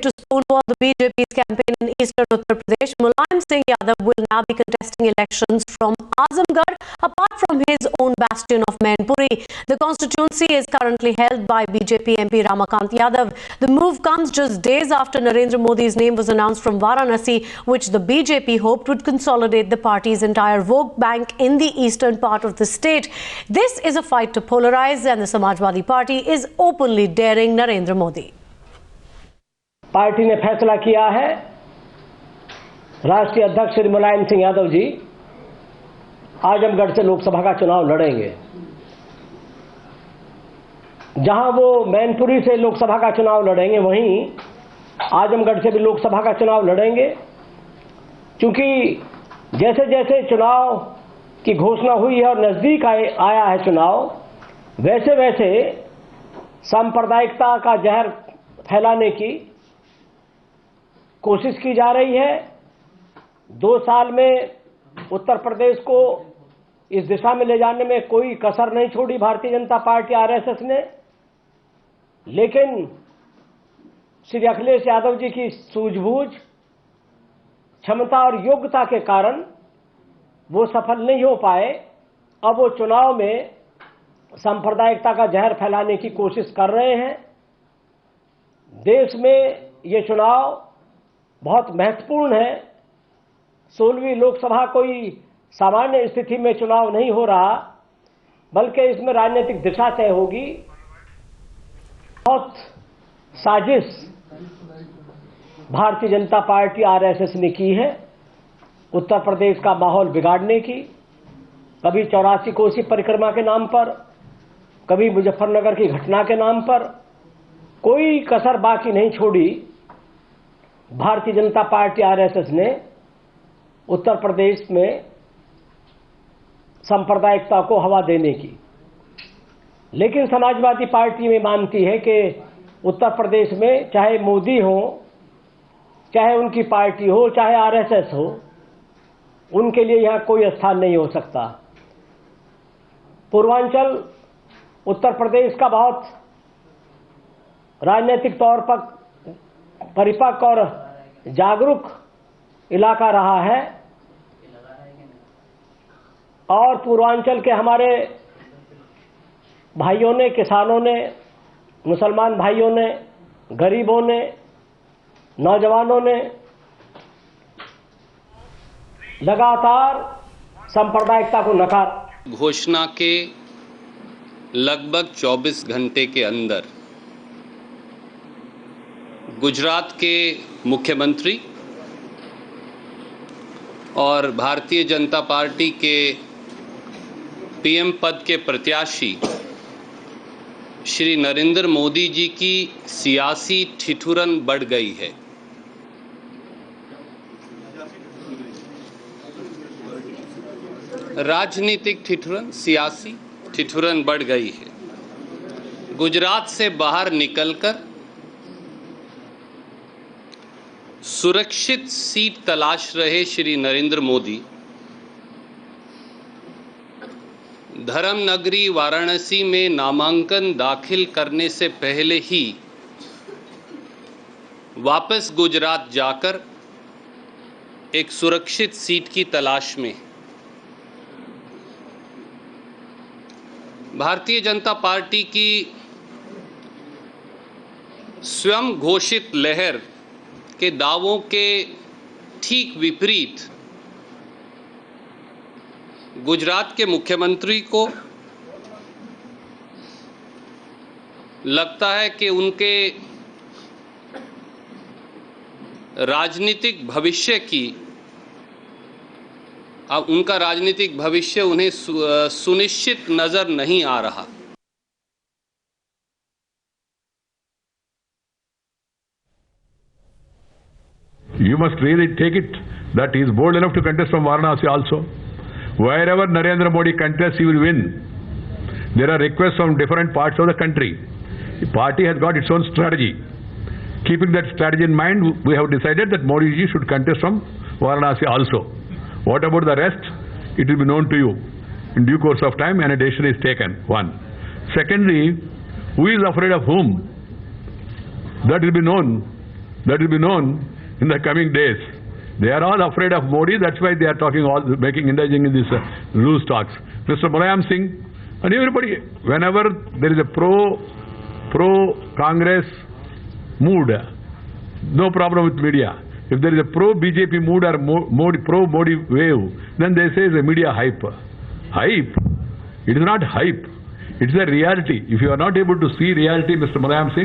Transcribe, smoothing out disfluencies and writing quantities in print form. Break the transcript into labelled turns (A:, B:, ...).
A: to stonewall the BJP's campaign in eastern Uttar Pradesh. Mulayam Singh Yadav will now be contesting elections from Azamgarh, apart from his own bastion of Mainpuri. The constituency is currently held by BJP MP Ramakant Yadav. The move comes just days after Narendra Modi's name was announced from Varanasi, which the BJP hoped would consolidate the party's entire vote bank in the eastern part of the state. This is a fight to polarize, and the Samajwadi Party is openly daring Narendra Modi.
B: Party ने फैसला किया है राष्ट्रीय अध्यक्ष श्री मुलायम सिंह यादव जी आजमगढ़ से लोकसभा का चुनाव लड़ेंगे। जहां वो मैनपुरी से लोकसभा का चुनाव लड़ेंगे, वहीं आजमगढ़ से भी लोकसभा का चुनाव लड़ेंगे। क्योंकि जैसे जैसे चुनाव की घोषणा हुई है और नजदीक आया है चुनाव, वैसे वैसे सांप्रदायिकता का जहर फैलाने की कोशिश की जा रही है। 2 साल में उत्तर प्रदेश को इस दिशा में ले जाने में कोई कसर नहीं छोड़ी भारतीय जनता पार्टी आरएसएस ने, लेकिन श्री अखिलेश यादव जी की सूझबूझ, क्षमता और योग्यता के कारण वो सफल नहीं हो पाए। अब वो चुनाव में सांप्रदायिकता का जहर फैलाने की कोशिश कर रहे हैं। देश में ये चुनाव बहुत महत्वपूर्ण है। 16वीं लोकसभा कोई सामान्य स्थिति में चुनाव नहीं हो रहा, बल्कि इसमें राजनीतिक दिशा तय होगी। बहुत साजिश भारतीय जनता पार्टी आरएसएस ने की है उत्तर प्रदेश का माहौल बिगाड़ने की। कभी 84 कोसी परिक्रमा के नाम पर, कभी मुजफ्फरनगर की घटना के नाम पर, कोई कसर बाकी नहीं छोड़ी भारतीय जनता पार्टी आरएसएस ने उत्तर प्रदेश में सांप्रदायिकता को हवा देने की। लेकिन समाजवादी पार्टी में मानती है कि उत्तर प्रदेश में चाहे मोदी हो, चाहे उनकी पार्टी हो, चाहे आरएसएस हो, उनके लिए यहां कोई स्थान नहीं हो सकता। पूर्वांचल उत्तर प्रदेश का बहुत राजनीतिक तौर पर परिपक्व और जागरूक इलाका रहा है, और पूर्वांचल के हमारे भाइयों ने, किसानों ने, मुसलमान भाइयों ने, गरीबों ने, नौजवानों ने लगातार सांप्रदायिकता को नकार।
C: घोषणा के लगभग 24 घंटे के अंदर गुजरात के मुख्यमंत्री और भारतीय जनता पार्टी के पीएम पद के प्रत्याशी श्री नरेंद्र मोदी जी की सियासी ठिठुरन बढ़ गई है। राजनीतिक ठिठुरन, सियासी ठिठुरन बढ़ गई है। गुजरात से बाहर निकलकर सुरक्षित सीट तलाश रहे श्री नरेंद्र मोदी धर्म नगरी वाराणसी में नामांकन दाखिल करने से पहले ही वापस गुजरात जाकर एक सुरक्षित सीट की तलाश में भारतीय जनता पार्टी की स्वयं घोषित लहर के दावों के ठीक विपरीत गुजरात के मुख्यमंत्री को लगता है कि उनके राजनीतिक भविष्य की अब उनका राजनीतिक भविष्य उन्हें सुनिश्चित नजर नहीं आ रहा।
D: You must really take it that he is bold enough to contest from Varanasi also. Wherever Narendra Modi contests, he will win. There are requests from different parts of the country. The party has got its own strategy. Keeping that strategy in mind, we have decided that Modi ji should contest from Varanasi also. What about the rest? It will be known to you. In due course of time, and a decision is taken. One. Secondly, who is afraid of whom? That will be known That will be known in the coming days. They are all afraid of Modi. That's why they are talking all, indulging in these loose talks. Mr. Mulayam Singh and everybody, whenever there is a pro-Congress mood, no problem with media. If there is a pro-BJP mood or pro-Modi wave, then they say it's a media hype. Hype? It is not hype. It is a reality. If you are not able to see reality, Mr. Mulayam Singh,